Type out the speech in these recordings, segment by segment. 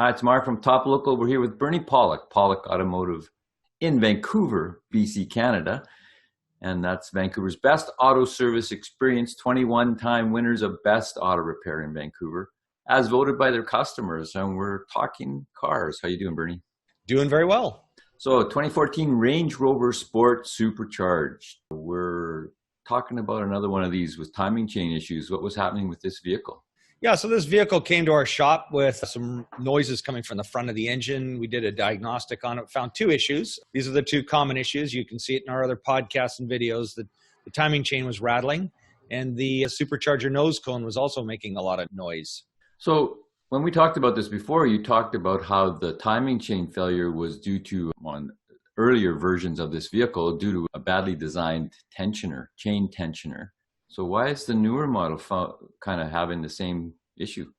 Hi, it's Mark from Top Local. We're here with Bernie Pawlik, Pawlik Automotive in Vancouver, BC, Canada. And that's Vancouver's best auto service experience, 21-time winners of Best Auto Repair in Vancouver, as voted by their customers. And we're talking cars. How you doing, Bernie? Doing very well. So 2014 Range Rover Sport Supercharged. We're talking about another one of these with timing chain issues. What was happening with this vehicle? Yeah, so this vehicle came to our shop with some noises coming from the front of the engine. We did a diagnostic on it, found two issues. These are the two common issues. You can see it in our other podcasts and videos that the timing chain was rattling and the supercharger nose cone was also making a lot of noise. So when we talked about this before, you talked about how the timing chain failure was due to, on earlier versions of this vehicle, due to a badly designed tensioner, chain tensioner. So why is the newer model kind of having the same issue?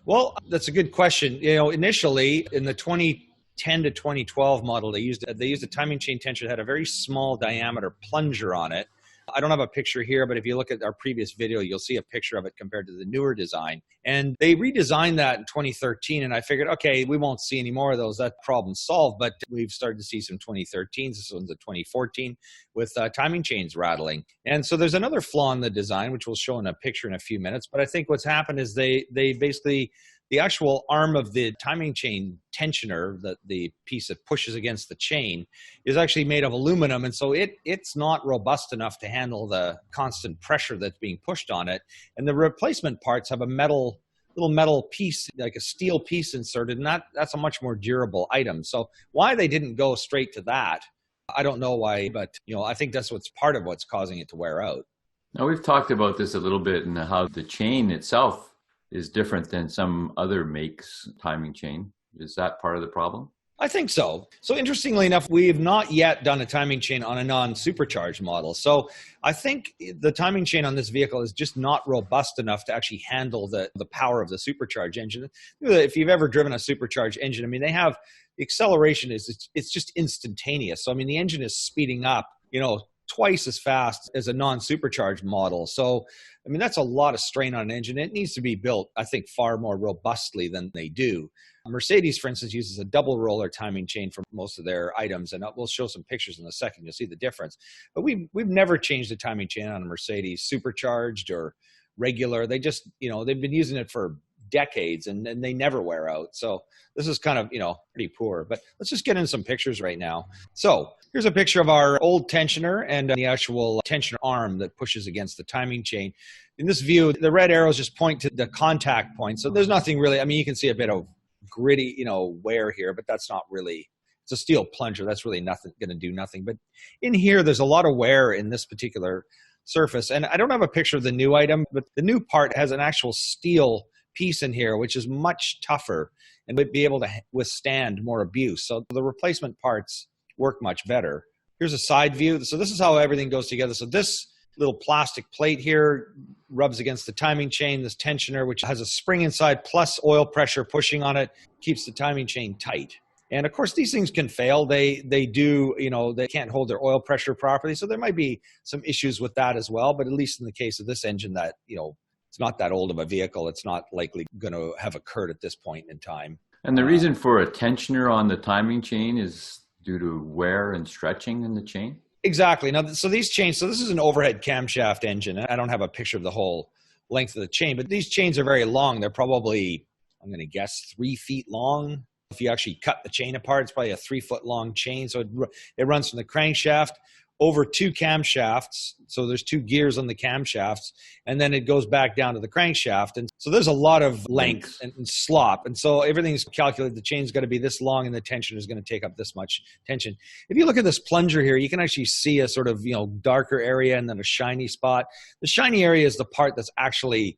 Well, that's a good question. You know, initially in the 2010 to 2012 model, they used a timing chain tensioner that had a very small diameter plunger on it. I don't have a picture here, but if you look at our previous video, you'll see a picture of it compared to the newer design. And they redesigned that in 2013, and I figured, okay, we won't see any more of those. That problem's solved, but we've started to see some 2013s. This one's a 2014 with timing chains rattling. And so there's another flaw in the design, which we'll show in a picture in a few minutes. But I think what's happened is they basically, the actual arm of the timing chain tensioner, the piece that pushes against the chain, is actually made of aluminum. And so it's not robust enough to handle the constant pressure that's being pushed on it. And the replacement parts have a little metal piece, like a steel piece inserted, and that's a much more durable item. So why they didn't go straight to that, I don't know why, but I think that's part of what's causing it to wear out. Now, we've talked about this a little bit and how the chain itself is different than some other makes timing chain. Is that part of the problem? I think so. So interestingly enough, we have not yet done a timing chain on a non-supercharged model. So I think the timing chain on this vehicle is just not robust enough to actually handle the power of the supercharged engine. If you've ever driven a supercharged engine, I mean, the acceleration it's just instantaneous. So I mean, the engine is speeding up, twice as fast as a non-supercharged model. So, I mean, that's a lot of strain on an engine. It needs to be built, I think, far more robustly than they do. Mercedes, for instance, uses a double roller timing chain for most of their items, and we'll show some pictures in a second. You'll see the difference. But we've never changed the timing chain on a Mercedes supercharged or regular. They just, they've been using it for decades and they never wear out. So this is kind of, pretty poor, but let's just get into some pictures right now. So here's a picture of our old tensioner and the actual tensioner arm that pushes against the timing chain. In this view, the red arrows just point to the contact point. So there's nothing really, I mean, you can see a bit of gritty, wear here, but that's not really, it's a steel plunger. That's really going to do nothing. But in here, there's a lot of wear in this particular surface. And I don't have a picture of the new item, but the new part has an actual steel piece in here, which is much tougher and would be able to withstand more abuse. So the replacement parts work much better. Here's a side view. So this is how everything goes together. So this little plastic plate here rubs against the timing chain. This tensioner, which has a spring inside plus oil pressure pushing on it, keeps the timing chain tight. And of course, these things can fail. They do, they can't hold their oil pressure properly. So there might be some issues with that as well. But at least in the case of this engine that, it's not that old of a vehicle, it's not likely going to have occurred at this point in time. And the reason for a tensioner on the timing chain is due to wear and stretching in the chain? Exactly. Now, so these chains, so this is an overhead camshaft engine. I don't have a picture of the whole length of the chain, but these chains are very long. They're probably, I'm going to guess, 3 feet long. If you actually cut the chain apart, it's probably a 3-foot long chain. So it runs from the crankshaft over 2 camshafts. So there's 2 gears on the camshafts, and then it goes back down to the crankshaft. And so there's a lot of length and slop. And so everything's calculated. The chain's got to be this long and the tension is going to take up this much tension. If you look at this plunger here, you can actually see a sort of, darker area and then a shiny spot. The shiny area is the part that's actually,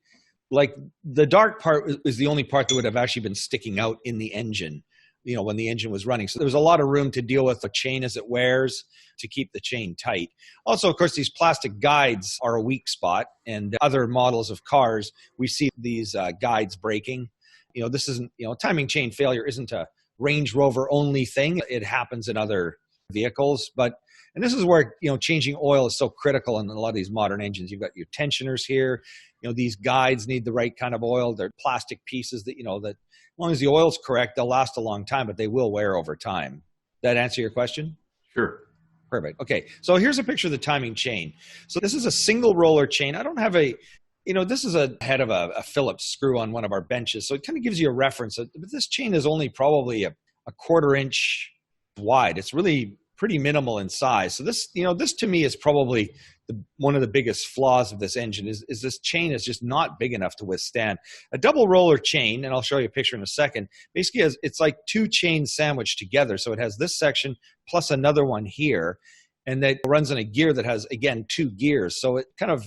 like, the dark part is the only part that would have actually been sticking out in the engine, when the engine was running. So there was a lot of room to deal with the chain as it wears to keep the chain tight. Also, of course, these plastic guides are a weak spot, and other models of cars, we see these guides breaking. This isn't, timing chain failure isn't a Range Rover only thing. It happens in other vehicles, and And this is where, changing oil is so critical in a lot of these modern engines. You've got your tensioners here. These guides need the right kind of oil. They're plastic pieces that, that as long as the oil's correct, they'll last a long time, but they will wear over time. That answer your question? Sure. Perfect. Okay. So here's a picture of the timing chain. So this is a single roller chain. I don't have this is a head of a Phillips screw on one of our benches. So it kind of gives you a reference. But this chain is only probably a quarter inch wide. It's really pretty minimal in size. So this to me is probably one of the biggest flaws of this engine is this chain is just not big enough to withstand. A double roller chain, and I'll show you a picture in a second, basically it's like two chains sandwiched together. So it has this section plus another one here, and that runs in a gear that has, again, two gears. So it kind of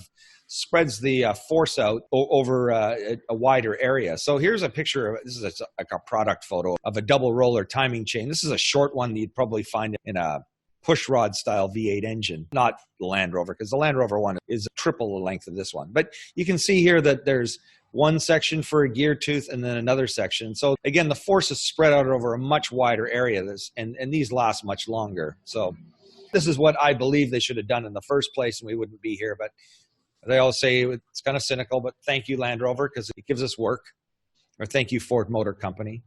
spreads the force out over a wider area. So here's a picture. This is like a product photo of a double roller timing chain. This is a short one that you'd probably find in a push rod style V8 engine, not the Land Rover, because the Land Rover one is triple the length of this one. But you can see here that there's one section for a gear tooth and then another section. So again, the force is spread out over a much wider area, and these last much longer. So this is what I believe they should have done in the first place, and we wouldn't be here. But they all say it's kind of cynical, but thank you, Land Rover, because it gives us work. Or thank you, Ford Motor Company.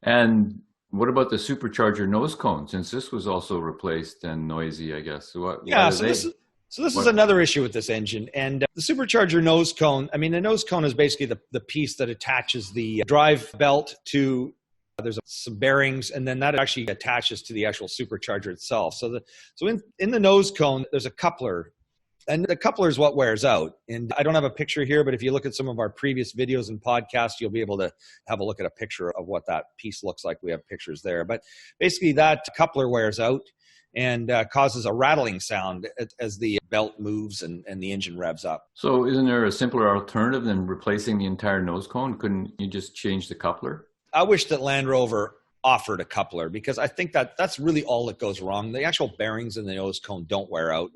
And what about the Supercharger nose cone, since this was also replaced and noisy, I guess? So this is another issue with this engine. And the Supercharger nose cone, the nose cone is basically the piece that attaches the drive belt to, there's some bearings, and then that actually attaches to the actual supercharger itself. So in the nose cone, there's a coupler. And the coupler is what wears out. And I don't have a picture here, but if you look at some of our previous videos and podcasts, you'll be able to have a look at a picture of what that piece looks like. We have pictures there. But basically that coupler wears out and causes a rattling sound as the belt moves and the engine revs up. So isn't there a simpler alternative than replacing the entire nose cone? Couldn't you just change the coupler? I wish that Land Rover offered a coupler, because I think that's really all that goes wrong. The actual bearings in the nose cone don't wear out.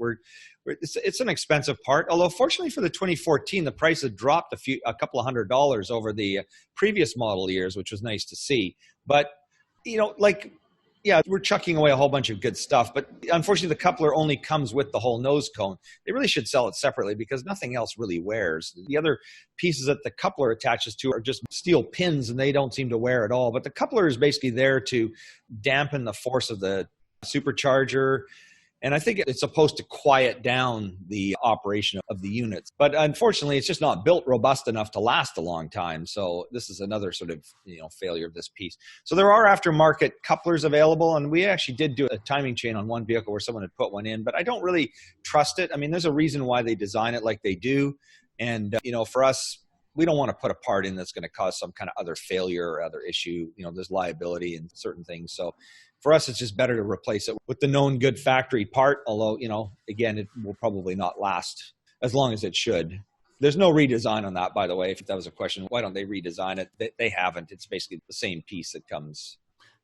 It's an expensive part, although fortunately for the 2014, the price had dropped a couple of $100 over the previous model years, which was nice to see. But, we're chucking away a whole bunch of good stuff, but unfortunately the coupler only comes with the whole nose cone. They really should sell it separately because nothing else really wears. The other pieces that the coupler attaches to are just steel pins, and they don't seem to wear at all. But the coupler is basically there to dampen the force of the supercharger. And I think it's supposed to quiet down the operation of the units. But unfortunately, it's just not built robust enough to last a long time. So this is another sort of failure of this piece. So there are aftermarket couplers available. And we actually did do a timing chain on one vehicle where someone had put one in. But I don't really trust it. There's a reason why they design it like they do. And, for us, we don't want to put a part in that's going to cause some kind of other failure or other issue. There's liability in certain things. So for us, it's just better to replace it with the known good factory part, although, again, it will probably not last as long as it should. There's no redesign on that, by the way. If that was a question, why don't they redesign it? They haven't. It's basically the same piece that comes.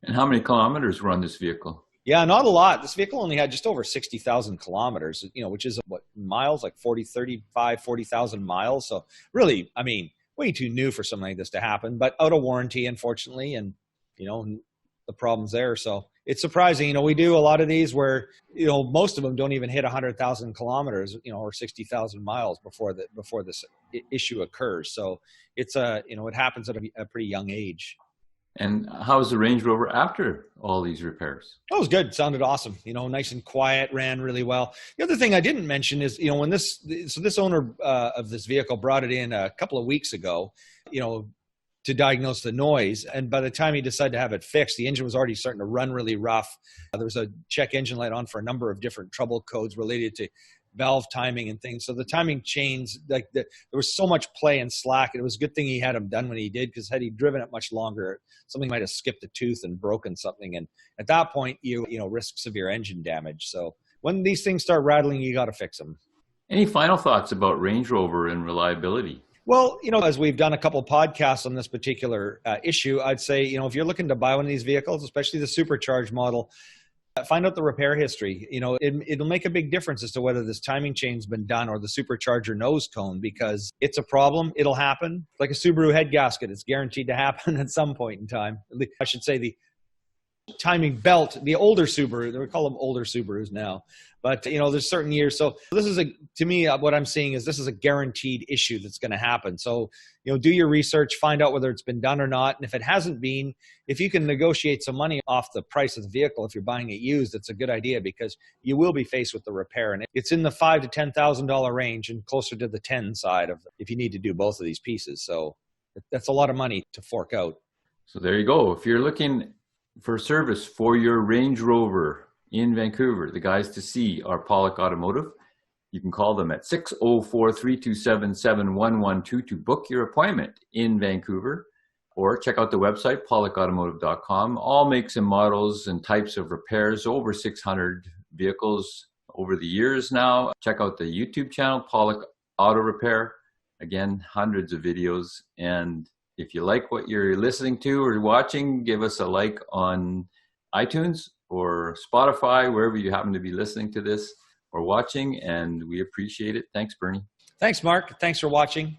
And how many kilometers were on this vehicle? Yeah, not a lot. This vehicle only had just over 60,000 kilometers, which is what, miles, like 40,000 miles. So really, way too new for something like this to happen, but out of warranty, unfortunately. And, the problems there. So it's surprising, we do a lot of these where, most of them don't even hit 100,000 kilometers, or 60,000 miles before this issue occurs. So it's it happens at a pretty young age. And how's the Range Rover after all these repairs? Oh, it was good. Sounded awesome. Nice and quiet, ran really well. The other thing I didn't mention is, when this owner of this vehicle brought it in a couple of weeks ago, to diagnose the noise. And by the time he decided to have it fixed, the engine was already starting to run really rough. There was a check engine light on for a number of different trouble codes related to valve timing and things. So the timing chains, there was so much play and slack. And it was a good thing he had them done when he did, because had he driven it much longer, something might have skipped a tooth and broken something. And at that point, you risk severe engine damage. So when these things start rattling, you got to fix them. Any final thoughts about Range Rover and reliability? Well, as we've done a couple of podcasts on this particular issue, I'd say, if you're looking to buy one of these vehicles, especially the supercharged model, find out the repair history. It'll make a big difference as to whether this timing chain's been done or the supercharger nose cone, because it's a problem. It'll happen. Like a Subaru head gasket. It's guaranteed to happen at some point in time. I should say timing belt, the older Subaru, we call them older Subarus now, but you know, there's certain years. So this is to me, what I'm seeing is this is a guaranteed issue that's going to happen. So, you know, do your research, find out whether it's been done or not. And if it hasn't been, if you can negotiate some money off the price of the vehicle, if you're buying it used, it's a good idea, because you will be faced with the repair. And it's in the $5,000 to $10,000 range, and closer to the 10 side of if you need to do both of these pieces. So that's a lot of money to fork out. So there you go. If you're looking for service for your Range Rover in Vancouver, the guys to see are Pawlik Automotive. You can call them at 604-327-7112 to book your appointment in Vancouver, or check out the website, pawlikautomotive.com. All makes and models and types of repairs, over 600 vehicles over the years now. Check out the YouTube channel, Pawlik Auto Repair. Again, hundreds of videos. And if you like what you're listening to or watching, give us a like on iTunes or Spotify, wherever you happen to be listening to this or watching, and we appreciate it. Thanks, Bernie. Thanks, Mark. Thanks for watching.